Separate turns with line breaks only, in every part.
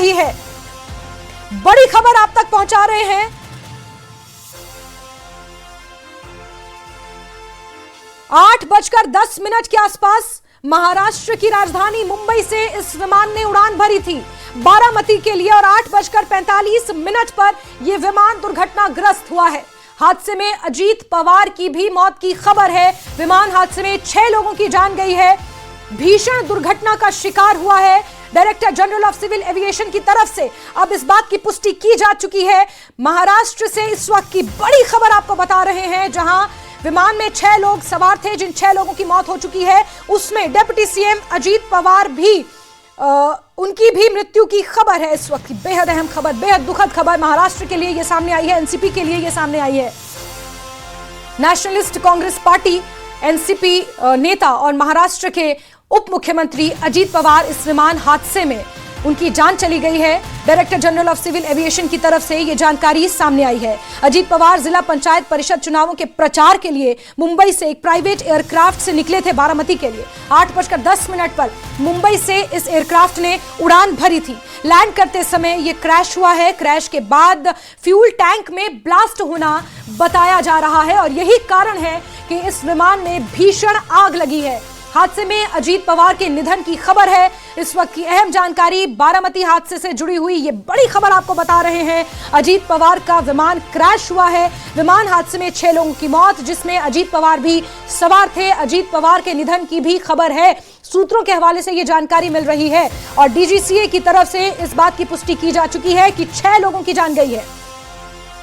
रही है। बड़ी खबर आप तक पहुंचा रहे हैं। 8:10 के आसपास महाराष्ट्र की राजधानी मुंबई से इस विमान ने उड़ान भरी थी बारामती के लिए और 8:45 पर यह विमान दुर्घटनाग्रस्त हुआ है। हादसे में अजीत पवार की भी मौत की खबर है। विमान हादसे में 6 लोगों की जान गई है। भीषण दुर्घटना का शिकार हुआ है। Director general of civil aviation की तरफ से अब इस बात की पुष्टि की जा चुकी है। महाराष्ट्र से इस वक्त की बड़ी खबर आपको बता रहे हैं, जहां विमान में 6 लोग सवार थे, जिन 6 लोगों की मौत हो चुकी है उसमें डिप्टी सीएम अजीत पवार भी उनकी भी मृत्यु की खबर है। इस वक्त की बेहद अहम खबर, बेहद दुखद खबर महाराष्ट्र के लिए यह सामने आई है, एनसीपी के लिए यह सामने आई है। नेशनलिस्ट कांग्रेस पार्टी एनसीपी नेता और महाराष्ट्र के उप मुख्यमंत्री अजीत पवार इस विमान हादसे में उनकी जान चली गई है। Director general of civil aviation की तरफ से यह जानकारी सामने आई है। अजीत पवार जिला पंचायत परिषद चुनावों के प्रचार के लिए मुंबई से एक प्राइवेट एयरक्राफ्ट से निकले थे बारामती के लिए। 8:10 पर मुंबई से इस एयरक्राफ्ट ने उड़ान भरी थी। लैंड करते समय यह क्रैश हुआ है। क्रैश के बाद फ्यूल टैंक में ब्लास्ट होना बताया जा रहा है और यही कारण है कि इस विमान में भीषण आग लगी है। हादसे में अजीत पवार के निधन की खबर है। इस वक्त की अहम जानकारी बारामती हादसे से जुड़ी हुई ये बड़ी खबर आपको बता रहे हैं। अजीत पवार का विमान क्रैश हुआ है। विमान हादसे में 6 लोगों की मौत, जिसमें अजीत पवार भी सवार थे। अजीत पवार के निधन की भी खबर है। सूत्रों के हवाले से ये जानकारी मिल रही है और डीजीसीए की तरफ से इस बात की पुष्टि की जा चुकी है कि 6 लोगों की जान गई है।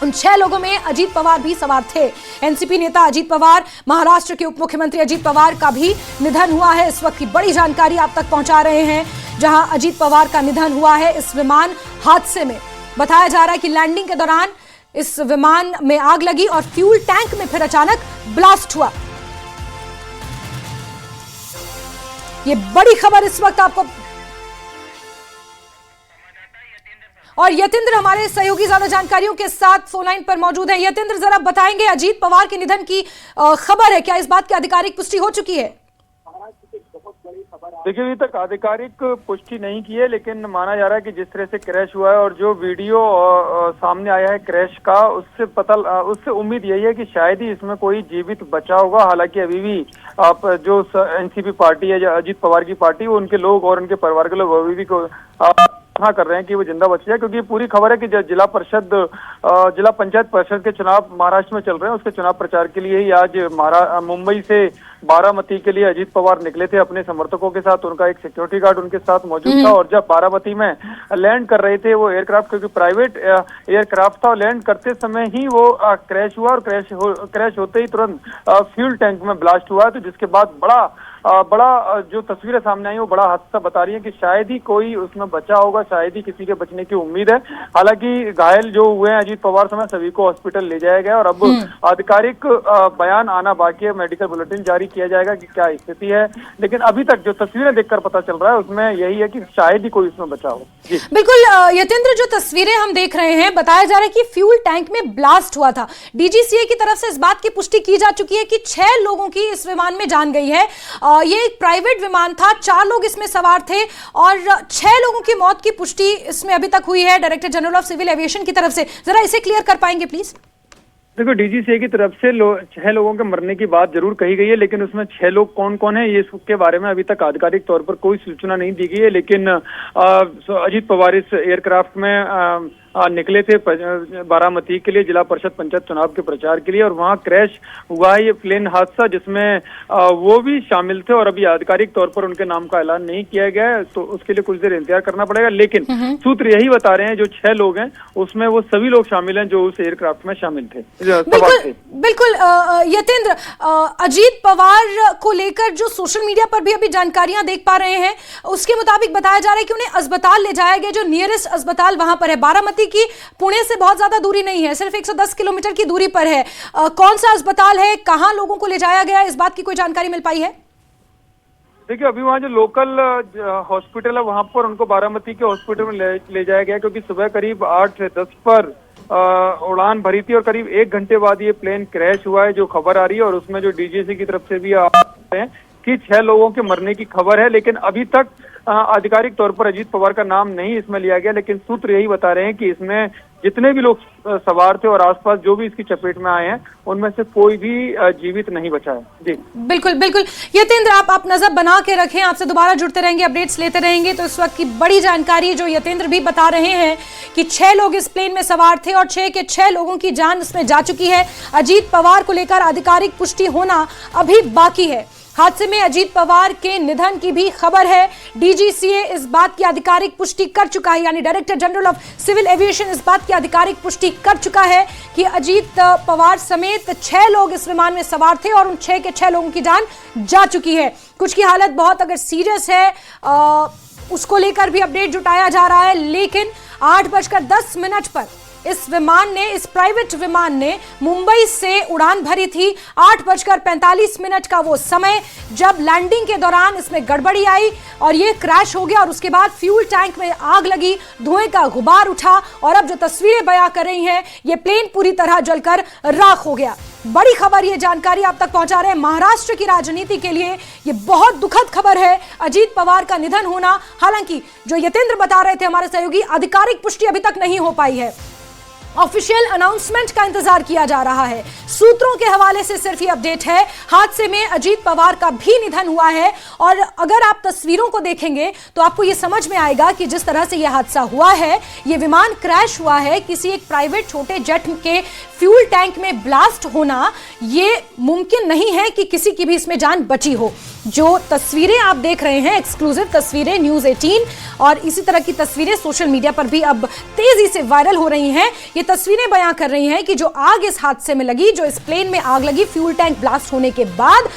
उन 6 लोगों में अजीत पवार भी सवार थे। एनसीपी नेता अजीत पवार, महाराष्ट्र के उप मुख्यमंत्री अजीत पवार का भी निधन हुआ है। इस वक्त की बड़ी जानकारी आप तक पहुंचा रहे हैं, जहां अजीत पवार का निधन हुआ है इस विमान हादसे में। बताया जा रहा है कि लैंडिंग के दौरान इस विमान में आग लगी और फ्यूल टैंक में फिर अचानक ब्लास्ट हुआ। यह बड़ी खबर इस वक्त आपको। और यतेंद्र हमारे सहयोगी ज्यादा जानकारियों के साथ फोन लाइन पर मौजूद है। यतेंद्र, जरा बताएंगे, अजीत पवार के निधन की खबर है, क्या इस बात की आधिकारिक पुष्टि हो चुकी है?
देखिए, अभी तक आधिकारिक पुष्टि नहीं की है, लेकिन माना जा रहा है कि जिस तरह से क्रैश हुआ है और जो वीडियो सामने आया है क्रैश का, उससे उम्मीद यही है कि शायद ही इसमें कोई जीवित बचा होगा। हालांकि अभी भी जो एनसीपी पार्टी है, अजीत पवार की पार्टी, वो उनके लोग और उनके परिवार के लोग अभी भी कर रहे हैं कि वो जिंदा बच जाए, क्योंकि पूरी खबर है कि जिला पंचायत परिषद के चुनाव महाराष्ट्र में चल रहे हैं। उसके चुनाव प्रचार के लिए ही आज मुंबई से बारामती के लिए अजीत पवार निकले थे अपने समर्थकों के साथ। उनका एक सिक्योरिटी गार्ड उनके साथ मौजूद था और जब बारामती में लैंड कर रहे थे वो एयरक्राफ्ट, क्योंकि प्राइवेट एयरक्राफ्ट था, लैंड करते समय ही वो क्रैश हुआ और क्रैश होते ही तुरंत फ्यूल टैंक में ब्लास्ट हुआ। तो जिसके बाद बड़ा जो तस्वीरें सामने आई वो बड़ा हादसा बता रही है कि शायद ही कोई उसमें बचा होगा, शायद ही किसी के बचने की उम्मीद है। हालांकि घायल जो हुए हैं अजीत पवार समेत सभी को हॉस्पिटल ले जाया गया और अब आधिकारिक बयान आना बाकी है। मेडिकल बुलेटिन जारी किया जाएगा कि क्या स्थिति है, लेकिन अभी तक जो तस्वीरें देखकर पता चल रहा है उसमें यही है कि शायद ही कोई उसमें बचा हो।
बिल्कुल यतेंद्र, जो तस्वीरें हम देख रहे हैं, बताया जा रहा है कि फ्यूल टैंक में ब्लास्ट हुआ था। डीजीसीए की तरफ से इस बात की पुष्टि की जा चुकी है कि 6 लोगों की इस विमान में जान गई है। ये एक प्राइवेट विमान था, 4 लोग इसमें सवार थे और 6 लोगों की मौत की पुष्टि इसमें अभी तक हुई है director general of civil aviation की तरफ से। जरा इसे क्लियर कर पाएंगे प्लीज?
देखो, डीजीसीए की तरफ से 6 लोगों के मरने की बात जरूर कही गई है, लेकिन उसमें 6 लोग कौन कौन है ये इसके बारे में अभी तक आधिकारिक तौर पर कोई सूचना नहीं दी गई है। लेकिन अजीत पवार इस एयरक्राफ्ट में निकले थे बारामती के लिए जिला परिषद पंचायत चुनाव के प्रचार के लिए और वहां क्रैश हुआ है ये प्लेन हादसा, जिसमें वो भी शामिल थे और अभी आधिकारिक तौर पर उनके नाम का ऐलान नहीं किया गया है, तो उसके लिए कुछ देर इंतजार करना पड़ेगा। लेकिन सूत्र यही बता रहे हैं जो 6 लोग हैं उसमें वो सभी लोग शामिल हैं जो उस एयरक्राफ्ट में शामिल थे।
बिल्कुल यतेंद्र, अजीत पवार को लेकर जो सोशल मीडिया पर भी अभी जानकारियां देख पा रहे हैं, उसके मुताबिक बताया जा रहा है कि उन्हें अस्पताल ले जाया गया, जो नियरेस्ट अस्पताल वहां पर है। बारामती की पुणे से बहुत ज्यादा दूरी नहीं है, सिर्फ 110 किलोमीटर की दूरी पर है। कौन सा अस्पताल है, कहां लोगों को ले जाया गया, इस बात की कोई जानकारी मिल पाई है?
देखिए, अभी वहाँ जो लोकल हॉस्पिटल है वहां पर उनको बारामती के हॉस्पिटल में ले जाया गया, क्योंकि सुबह करीब 8 से 10 पर उड़ान भरी थी और करीब 1 घंटे बाद ये प्लेन क्रैश हुआ है, जो खबर आ रही है। और उसमें जो डीजीसी की तरफ से भी आ रहे हैं कि 6 लोगों के मरने की खबर है, लेकिन अभी तक आधिकारिक तौर पर अजीत पवार का नाम नहीं इसमें लिया गया, लेकिन सूत्र यही बता रहे हैं कि इसमें जितने भी लोग सवार थे और आसपास जो भी इसकी चपेट में आए हैं, उनमें से कोई भी जीवित नहीं बचा है। जी
बिल्कुल बिल्कुल यतेंद्र, आप नजर बना के रखें, आपसे दोबारा जुड़ते रहेंगे, अपडेट्स लेते रहेंगे। तो इस वक्त की बड़ी जानकारी जो यतेंद्र भी बता रहे हैं कि 6 लोग इस प्लेन में सवार थे और 6 के 6 लोगों की जान इसमें जा चुकी है। अजीत पवार को लेकर आधिकारिक पुष्टि होना अभी बाकी है। हादसे में अजीत पवार के निधन की भी खबर है। डीजीसीए इस बात की आधिकारिक पुष्टि कर चुका है, यानी director general of civil aviation इस बात की आधिकारिक पुष्टि कर चुका है कि अजीत पवार समेत 6 लोग इस विमान में सवार थे और उन 6 के 6 लोगों की जान जा चुकी है। कुछ की हालत बहुत अगर सीरियस है उसको लेकर भी अपडेट जुटाया जा रहा है। लेकिन 8:10 पर इस प्राइवेट विमान ने मुंबई से उड़ान भरी थी। 8:45 का वो समय जब लैंडिंग के दौरान इसमें गड़बड़ी आई और ये क्रैश हो गया और उसके बाद फ्यूल टैंक में आग लगी, धुएं का गुबार उठा और अब जो तस्वीरें बयां कर रही हैं, ये प्लेन पूरी तरह जलकर राख हो गया। बड़ी खबर, ये जानकारी आप तक पहुंचा रहे हैं। महाराष्ट्र की राजनीति के लिए ये बहुत दुखद खबर है, अजीत पवार का निधन होना। हालांकि जो यतेंद्र बता रहे थे हमारे सहयोगी, आधिकारिक पुष्टि अभी तक नहीं हो पाई है। ऑफिशियल अनाउंसमेंट का इंतजार किया जा रहा है। सूत्रों के हवाले से सिर्फ ये अपडेट है, हादसे में अजीत पवार का भी निधन हुआ है। और अगर आप तस्वीरों को देखेंगे तो आपको ये समझ में आएगा कि जिस तरह से ये हादसा हुआ है, ये विमान क्रैश हुआ है, किसी एक प्राइवेट छोटे जेट के फ्यूल टैंक में ब्लास्ट होना ये मुमकिन नहीं है कि किसी की भी इसमें जान बची हो। जो तस्वीरें आप देख रहे हैं, एक्सक्लूसिव तस्वीरें न्यूज़ 18 और इसी तरह की तस्वीरें सोशल मीडिया पर भी अब तेजी से वायरल हो रही हैं। ये तस्वीरें बयां कर रही हैं कि जो आग इस हादसे में लगी, जो इस प्लेन में आग लगी फ्यूल टैंक ब्लास्ट होने के बाद,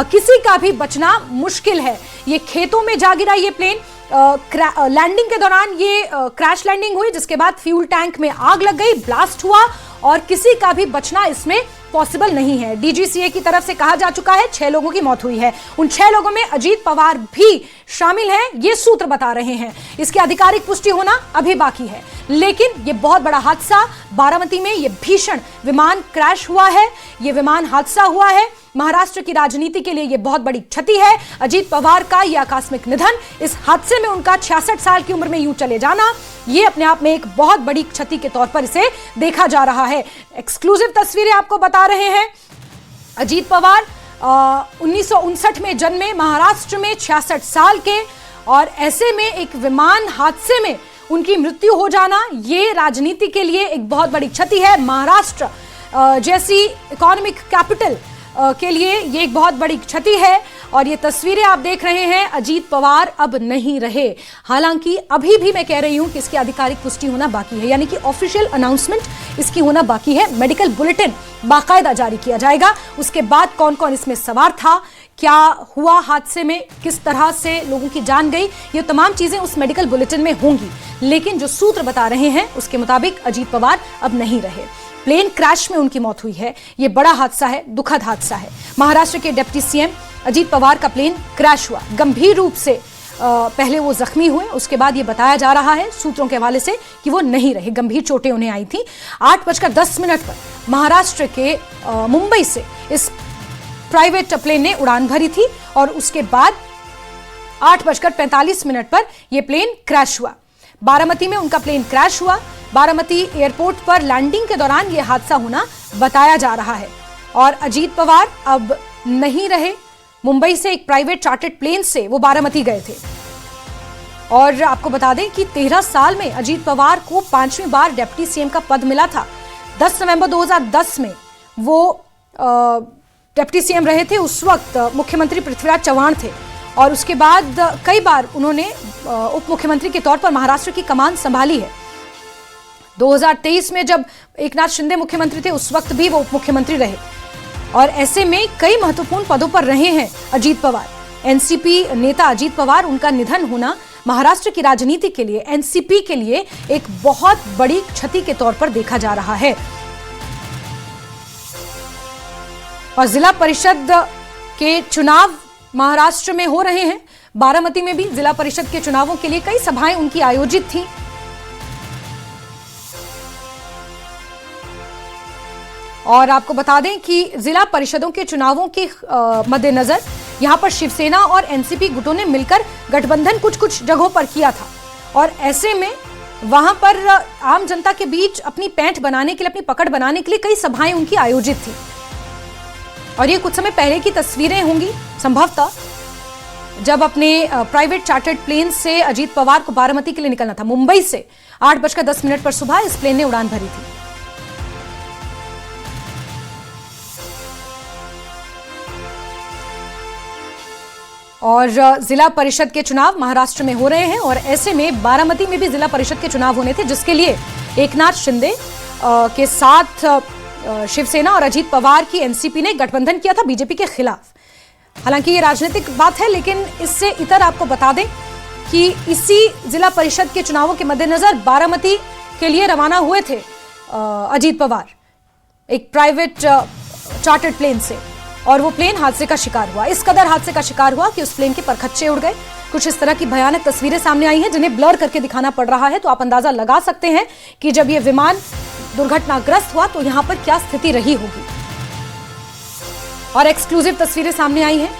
किसी का भी बचना मुश्किल है। ये खेतों में जा गिरा ये प्लेन। लैंडिंग के दौरान ये क्रैश लैंडिंग हुई, जिसके बाद फ्यूल टैंक में आग लग गई, ब्लास्ट हुआ और किसी का भी बचना इसमें पॉसिबल नहीं है। डीजीसीए की तरफ से कहा जा चुका है 6 लोगों की मौत हुई है। उन 6 लोगों में अजीत पवार भी शामिल हैं, ये सूत्र बता रहे हैं। इसकी आधिकारिक पुष्टि होना अभी बाकी है। लेकिन ये बहुत बड़ा हादसा, बारामती में ये भीषण विमान क्रैश हुआ है, ये विमान हादसा हुआ है। महाराष्ट्र की राजनीति के लिए यह बहुत बड़ी क्षति है। अजीत पवार का यह आकस्मिक निधन, इस हादसे में उनका 66 साल की उम्र में यूं चले जाना, यह अपने आप में एक बहुत बड़ी क्षति के तौर पर इसे देखा जा रहा है। एक्सक्लूसिव तस्वीरें आपको बता रहे हैं। अजीत पवार 1959 में जन्मे, महाराष्ट्र में 66 साल के, और ऐसे में एक विमान हादसे में उनकी मृत्यु हो जाना, ये राजनीति के लिए एक बहुत बड़ी क्षति है। महाराष्ट्र जैसी इकोनॉमिक कैपिटल के लिए ये एक बहुत बड़ी क्षति है। और ये तस्वीरें आप देख रहे हैं, अजीत पवार अब नहीं रहे। हालांकि अभी भी मैं कह रही हूं कि इसकी आधिकारिक पुष्टि होना बाकी है, यानी कि ऑफिशियल अनाउंसमेंट इसकी होना बाकी है। मेडिकल बुलेटिन बाकायदा जारी किया जाएगा, उसके बाद कौन कौन इसमें सवार था, क्या हुआ हादसे में, किस तरह से लोगों की जान गई, ये तमाम चीजें उस मेडिकल बुलेटिन में होंगी। लेकिन जो सूत्र बता रहे हैं उसके मुताबिक अजीत पवार अब नहीं रहे। प्लेन क्रैश में उनकी मौत हुई है। यह बड़ा हादसा है, दुखद हादसा है। महाराष्ट्र के डिप्टी सीएम अजीत पवार का प्लेन क्रैश हुआ, गंभीर रूप से पहले वो जख्मी हुए, उसके बाद ये बताया जा रहा है सूत्रों के हवाले से कि वो नहीं रहे, गंभीर चोटें उन्हें आई थी। 8:10 पर महाराष्ट्र के मुंबई से इस प्राइवेट प्लेन ने उड़ान भरी थी और उसके बाद 8:45 पर यह प्लेन क्रैश हुआ। बारामती में उनका प्लेन क्रैश हुआ। बारामती एयरपोर्ट पर लैंडिंग के दौरान यह हादसा होना बताया जा रहा है। और अजीत पवार अब नहीं रहे। मुंबई से एक प्राइवेट चार्टर्ड प्लेन से वो बारामती गए थे। और आपको बता दें कि 13 साल में अजीत पवार को 5वीं बार डिप्टी सीएम का पद मिला था। 10 नवंबर 2010 में वो डिप्टी सीएम रहे थे। उस वक्त मुख्यमंत्री पृथ्वीराज चव्हाण थे और उसके बाद कई बार उन्होंने उप मुख्यमंत्री के तौर पर महाराष्ट्र की कमान संभाली है। 2023 में जब एकनाथ शिंदे मुख्यमंत्री थे उस वक्त भी वो उप मुख्यमंत्री रहे और ऐसे में कई महत्वपूर्ण पदों पर रहे हैं अजीत पवार। एनसीपी नेता अजीत पवार, उनका निधन होना महाराष्ट्र की राजनीति के लिए, एनसीपी के लिए एक बहुत बड़ी क्षति के तौर पर देखा जा रहा है। और जिला परिषद के चुनाव महाराष्ट्र में हो रहे हैं। बारामती में भी जिला परिषद के चुनावों के लिए कई सभाएं उनकी आयोजित थी। और आपको बता दें कि जिला परिषदों के चुनावों के मद्देनजर यहाँ पर शिवसेना और एनसीपी गुटों ने मिलकर गठबंधन कुछ कुछ जगहों पर किया था और ऐसे में वहां पर आम जनता के बीच अपनी पैंठ बनाने के लिए, अपनी पकड़ बनाने के लिए कई सभाएं उनकी आयोजित थी। और ये कुछ समय पहले की तस्वीरें होंगी संभवतः, जब अपने प्राइवेट चार्टर्ड प्लेन से अजीत पवार को बारामती के लिए निकलना था। मुंबई से 8:10 पर सुबह इस प्लेन ने उड़ान भरी थी। और जिला परिषद के चुनाव महाराष्ट्र में हो रहे हैं और ऐसे में बारामती में भी जिला परिषद के चुनाव होने थे, जिसके लिए एकनाथ शिंदे के साथ शिवसेना और अजीत पवार की एनसीपी ने गठबंधन किया था बीजेपी के खिलाफ। हालांकि ये राजनीतिक बात है, लेकिन इससे इतर आपको बता दें कि इसी जिला परिषद के चुनावों के मद्देनजर बारामती के लिए रवाना हुए थे अजीत पवार एक प्राइवेट चार्टर्ड प्लेन से, और वो प्लेन हादसे का शिकार हुआ। इस कदर हादसे का शिकार हुआ कि उस प्लेन के परखच्चे उड़ गए। कुछ इस तरह की भयानक तस्वीरें सामने आई हैं जिन्हें ब्लर करके दिखाना पड़ रहा है, तो आप अंदाजा लगा सकते हैं कि जब ये विमान दुर्घटनाग्रस्त हुआ तो यहां पर क्या स्थिति रही होगी। और एक्सक्लूसिव तस्वीरें सामने आई हैं,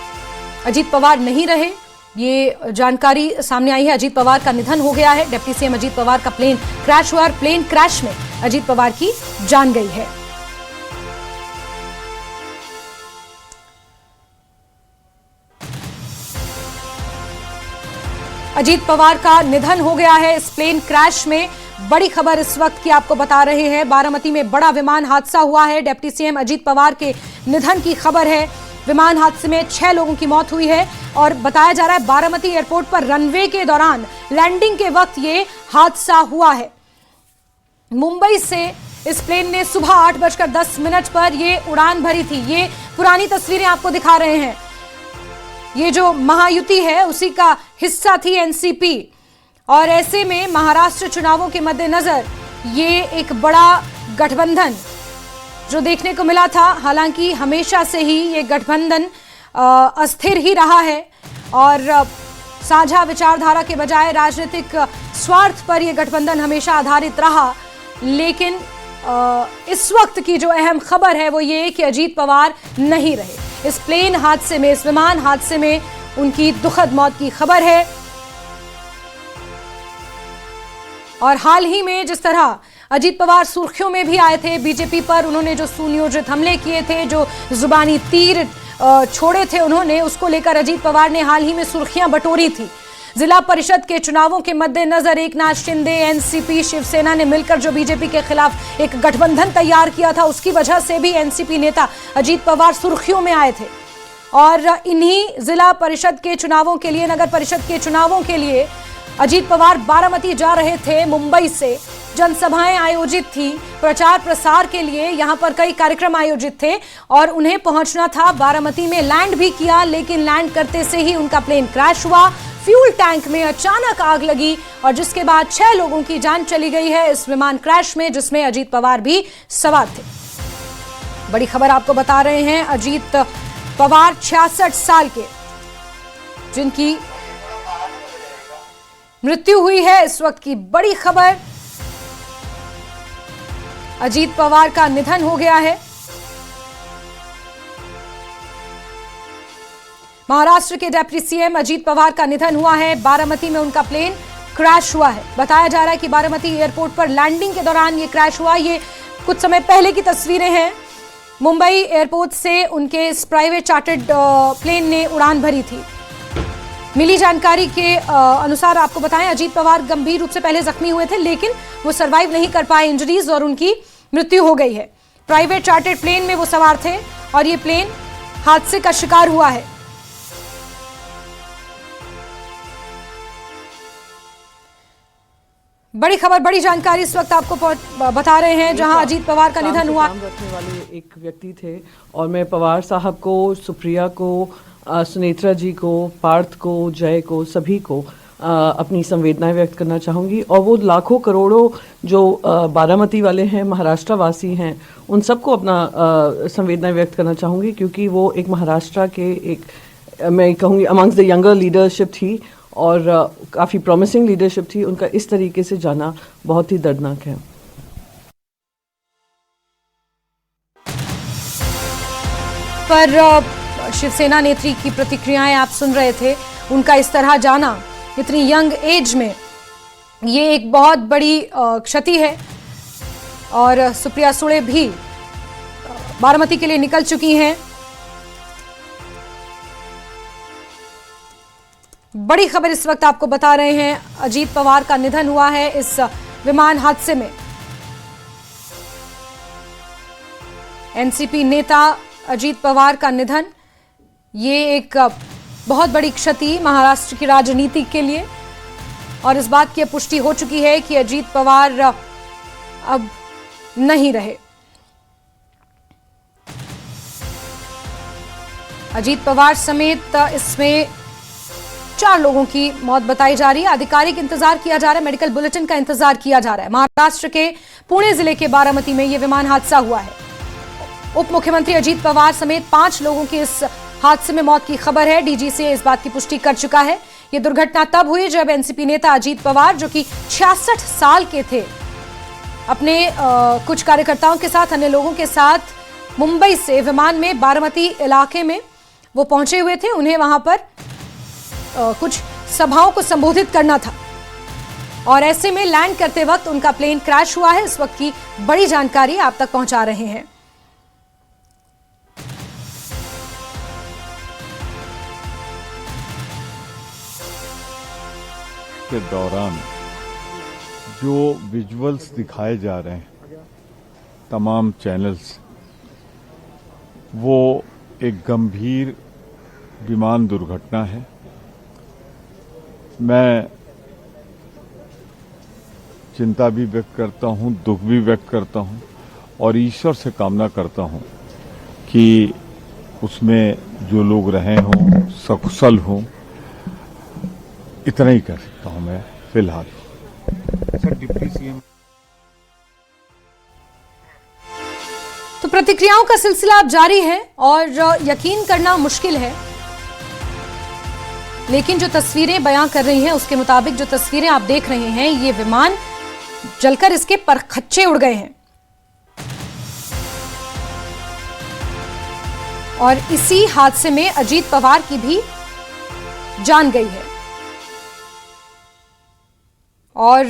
अजीत पवार नहीं रहे, ये जानकारी सामने आई है। अजीत पवार का निधन हो गया है। डिप्टी सीएम अजीत पवार का प्लेन क्रैश हुआ और प्लेन क्रैश में अजीत पवार की जान गई है। अजीत पवार का निधन हो गया है इस प्लेन क्रैश में। बड़ी खबर इस वक्त की आपको बता रहे हैं, बारामती में बड़ा विमान हादसा हुआ है। डिप्टी सीएम अजीत पवार के निधन की खबर है। विमान हादसे में 6 लोगों की मौत हुई है और बताया जा रहा है बारामती एयरपोर्ट पर रनवे के दौरान लैंडिंग के वक्त ये हादसा हुआ है। मुंबई से इस प्लेन ने सुबह 8:10 पर ये उड़ान भरी थी। ये पुरानी तस्वीरें आपको दिखा रहे हैं। ये जो महायुति है उसी का हिस्सा थी एनसीपी, और ऐसे में महाराष्ट्र चुनावों के मद्देनजर ये एक बड़ा गठबंधन जो देखने को मिला था। हालांकि हमेशा से ही ये गठबंधन अस्थिर ही रहा है और साझा विचारधारा के बजाय राजनीतिक स्वार्थ पर यह गठबंधन हमेशा आधारित रहा। लेकिन इस वक्त की जो अहम खबर है वो ये कि अजीत पवार नहीं रहे। इस प्लेन हादसे में, इस विमान हादसे में उनकी दुखद मौत की खबर है। और हाल ही में जिस तरह अजीत पवार सुर्खियों में भी आए थे बीजेपी पर, उन्होंने जो सुनियोजित हमले किए थे, जो जुबानी तीर छोड़े थे उन्होंने, उसको लेकर अजीत पवार ने हाल ही में सुर्खियां बटोरी थी। जिला परिषद के चुनावों के मद्देनजर एकनाथ शिंदे, एनसीपी, शिवसेना ने मिलकर जो बीजेपी के खिलाफ एक गठबंधन तैयार किया था, उसकी वजह से भी एनसीपी नेता अजीत पवार सुर्खियों में आए थे। और इन्हीं जिला परिषद के चुनावों के लिए, नगर परिषद के चुनावों के लिए अजीत पवार बारामती जा रहे थे। मुंबई से जनसभाएं आयोजित थी, प्रचार प्रसार के लिए यहां पर कई कार्यक्रम आयोजित थे और उन्हें पहुंचना था। बारामती में लैंड भी किया, लेकिन लैंड करते से ही उनका प्लेन क्रैश हुआ। फ्यूल टैंक में अचानक आग लगी और जिसके बाद 6 लोगों की जान चली गई है इस विमान क्रैश में, जिसमें अजीत पवार भी सवार थे। बड़ी खबर आपको बता रहे हैं, अजीत पवार 66 साल के, जिनकी मृत्यु हुई है। इस वक्त की बड़ी खबर, अजीत पवार का निधन हो गया है। महाराष्ट्र के डिप्टी सीएम अजीत पवार का निधन हुआ है। बारामती में उनका प्लेन क्रैश हुआ है। बताया जा रहा है कि बारामती एयरपोर्ट पर लैंडिंग के दौरान ये क्रैश हुआ। ये कुछ समय पहले की तस्वीरें हैं। मुंबई एयरपोर्ट से उनके इस प्राइवेट चार्टर्ड प्लेन ने उड़ान भरी थी। मिली जानकारी के अनुसार आपको बताएं, अजीत पवार गंभीर रूप से पहले जख्मी हुए थे, लेकिन वो सर्वाइव नहीं कर पाए इंजरीज और उनकी मृत्यु हो गई है। प्राइवेट चार्टर्ड प्लेन में वो सवार थे और ये प्लेन हादसे का शिकार हुआ है। बड़ी खबर, बड़ी जानकारी इस वक्त आपको बता रहे हैं, जहां अजीत पवार का निधन हुआ।
काम रखने वाले एक व्यक्ति थे और मैं पवार साहब को, सुप्रिया को, सुनेत्रा जी को, पार्थ को, जय को, सभी को अपनी संवेदनाएं व्यक्त करना चाहूँगी। और वो लाखों करोड़ों जो बारामती वाले हैं, महाराष्ट्र वासी हैं, उन सबको अपना संवेदनाएं व्यक्त करना चाहूँगी, क्योंकि वो एक महाराष्ट्र के एक, मैं कहूँगी अमंग्स द यंगर लीडरशिप थी और काफ़ी प्रॉमिसिंग लीडरशिप थी। उनका इस तरीके से जाना बहुत ही दर्दनाक है।
पर शिवसेना नेत्री की प्रतिक्रियाएं आप सुन रहे थे। उनका इस तरह जाना इतनी यंग एज में ये एक बहुत बड़ी क्षति है। और सुप्रिया सुळे भी बारामती के लिए निकल चुकी हैं। बड़ी खबर इस वक्त आपको बता रहे हैं, अजीत पवार का निधन हुआ है इस विमान हादसे में। एनसीपी नेता अजीत पवार का निधन, ये एक बहुत बड़ी क्षति महाराष्ट्र की राजनीति के लिए, और इस बात की पुष्टि हो चुकी है कि अजीत पवार अब नहीं रहे। अजीत पवार समेत इसमें 4 लोगों की मौत बताई जा रही है। आधिकारिक इंतजार किया जा रहा है, मेडिकल बुलेटिन का इंतजार किया जा रहा है। महाराष्ट्र के पुणे जिले के बारामती में यह विमान हादसा हुआ है। उप मुख्यमंत्री अजीत पवार समेत 5 लोगों की इस हादसे में मौत की खबर है। डीजीसीए इस बात की पुष्टि कर चुका है। यह दुर्घटना तब हुई जब एनसीपी नेता अजीत पवार, जो कि 66 साल के थे, अपने कुछ कार्यकर्ताओं के साथ, अन्य लोगों के साथ मुंबई से विमान में बारामती इलाके में वो पहुंचे हुए थे। उन्हें वहां पर कुछ सभाओं को संबोधित करना था और ऐसे में लैंड करते वक्त उनका प्लेन क्रैश हुआ है। इस वक्त की बड़ी जानकारी आप तक पहुंचा रहे हैं।
के दौरान जो विजुअल्स दिखाए जा रहे हैं तमाम चैनल्स, वो एक गंभीर विमान दुर्घटना है। मैं चिंता भी व्यक्त करता हूं, दुख भी व्यक्त करता हूं और ईश्वर से कामना करता हूं कि उसमें जो लोग रहे हों सकुशल हों। इतना ही कर सकता हूं मैं फिलहाल। सर, डिप्टी सीएम
तो प्रतिक्रियाओं का सिलसिला अब जारी है और यकीन करना मुश्किल है, लेकिन जो तस्वीरें बयां कर रही हैं उसके मुताबिक जो तस्वीरें आप देख रहे हैं, ये विमान जलकर इसके परखच्चे उड़ गए हैं और इसी हादसे में अजीत पवार की भी जान गई है। और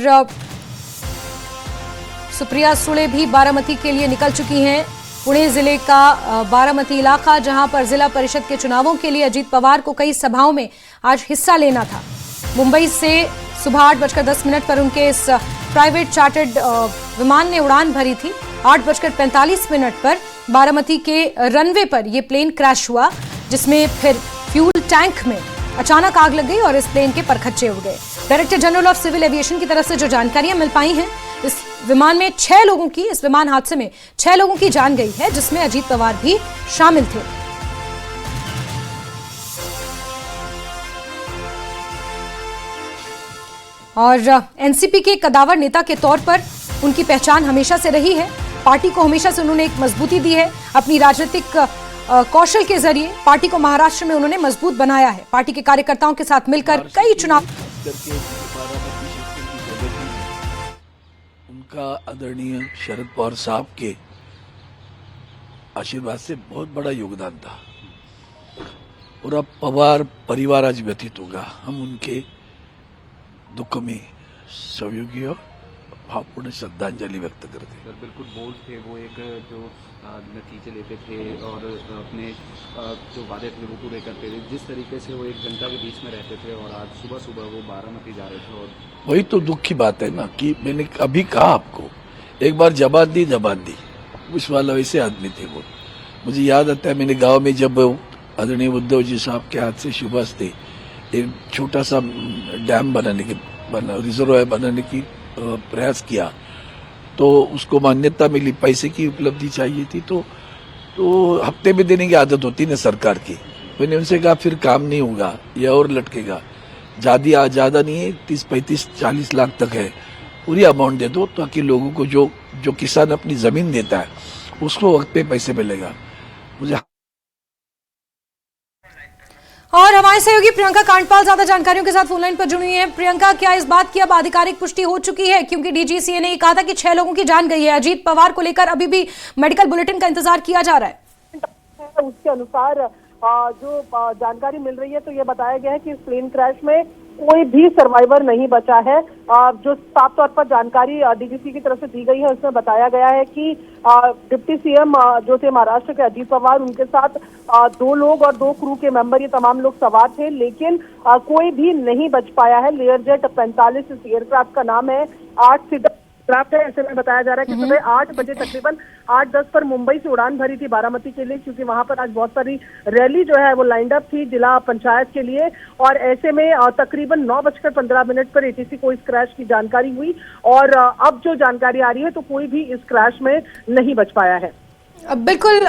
सुप्रिया सुळे भी बारामती के लिए निकल चुकी हैं। पुणे जिले का बारामती इलाका, जहां पर जिला परिषद के चुनावों के लिए अजीत पवार को कई सभाओं में आज हिस्सा लेना था। मुंबई से सुबह 8:10 पर उनके इस प्राइवेट चार्टर्ड विमान ने उड़ान भरी थी। 8:45 पर बारामती के रनवे पर यह प्लेन क्रैश हुआ, जिसमें फिर फ्यूल टैंक में अचानक आग लग गई और इस प्लेन के परखच्चे उड़ गए। Director general of civil aviation की तरफ से जो जानकारियां मिल पाई हैं, इस विमान में 6 लोगों की, इस विमान हादसे में 6 लोगों की जान गई है, जिसमें अजीत पवार भी शामिल थे। और एनसीपी के कदावर नेता के तौर पर उनकी पहचान हमेशा से रही है। पार्टी को हमेशा से उन्होंने एक मजबूती दी है। अपनी राजनीतिक कौशल के जरिए पार्टी को महाराष्ट्र में उन्होंने मजबूत बनाया है। पार्टी के कार्यकर्ताओं के साथ मिलकर कई चुनाव
उनका आदरणीय शरद पवार साहब के आशीर्वाद से बहुत बड़ा योगदान था और अब पवार परिवार आज व्यतीत होगा। हम उनके दुख में सहयोगी और भावपूर्ण श्रद्धांजलि व्यक्त करते हैं।
सर, बिल्कुल बोल्ड थे वो, एक जो नतीजे लेते थे और अपने जो वादे थे वो पूरे करते थे। जिस तरीके से वो एक जनता के बीच में रहते थे और आज सुबह सुबह वो बारामती जा रहे थे, और
वही तो दुख की बात है ना कि मैंने अभी कहा आपको, एक बार जबान दी उस वाला वैसे आदमी थे वो। मुझे याद आता है, मैंने गांव में जब आदरणीय उद्धव जी साहब के हाथ से शुभास थे, एक छोटा सा डैम रिजर्वायर बनाने की प्रयास किया, तो उसको मान्यता मिली, पैसे की उपलब्धि चाहिए थी, तो हफ्ते में देने की आदत होती है सरकार की। मैंने उनसे कहा फिर काम नहीं होगा, यह और लटकेगा, ज्यादा नहीं है, 30, 35, 40 लाख तक है, पूरी अमाउंट दे दो ताकि लोगों को जो किसान अपनी जमीन देता है उसको वक्त पे पैसे मिलेगा। मुझे
और हमारे सहयोगी प्रियंका कांडपाल ज्यादा जानकारियों के साथ फोनलाइन पर जुड़ी है। प्रियंका, क्या इस बात की अब आधिकारिक पुष्टि हो चुकी है? क्योंकि डीजीसीए ने कहा था कि 6 लोगों की जान गई है। अजीत पवार को लेकर अभी भी मेडिकल बुलेटिन का इंतजार किया जा रहा है।
उसके अनुसार जो जानकारी मिल रही है तो ये बताया गया है कि इस प्लेन क्रैश में कोई भी सर्वाइवर नहीं बचा है। जो साफ तौर पर जानकारी डीजीसी की तरफ से दी गई है उसमें बताया गया है कि डिप्टी सीएम जो थे महाराष्ट्र के अजीत पवार, उनके साथ 2 लोग और 2 क्रू के मेंबर, ये तमाम लोग सवार थे, लेकिन कोई भी नहीं बच पाया है। लेयरजेट 45 इस एयरक्राफ्ट का नाम है। 8 सीटर एयरक्राफ्ट है। ऐसे में बताया जा रहा है कि सुबह 8 बजे तकरीबन 8:10 पर मुंबई से उड़ान भरी थी बारामती के लिए, क्योंकि वहां पर आज बहुत सारी रैली जो है वो लाइंड अप थी जिला पंचायत के लिए। और ऐसे में तकरीबन 9:15 पर एटीसी को इस क्रैश की जानकारी हुई और अब जो जानकारी आ रही है तो कोई भी इस क्रैश में नहीं बच पाया है।
बिल्कुल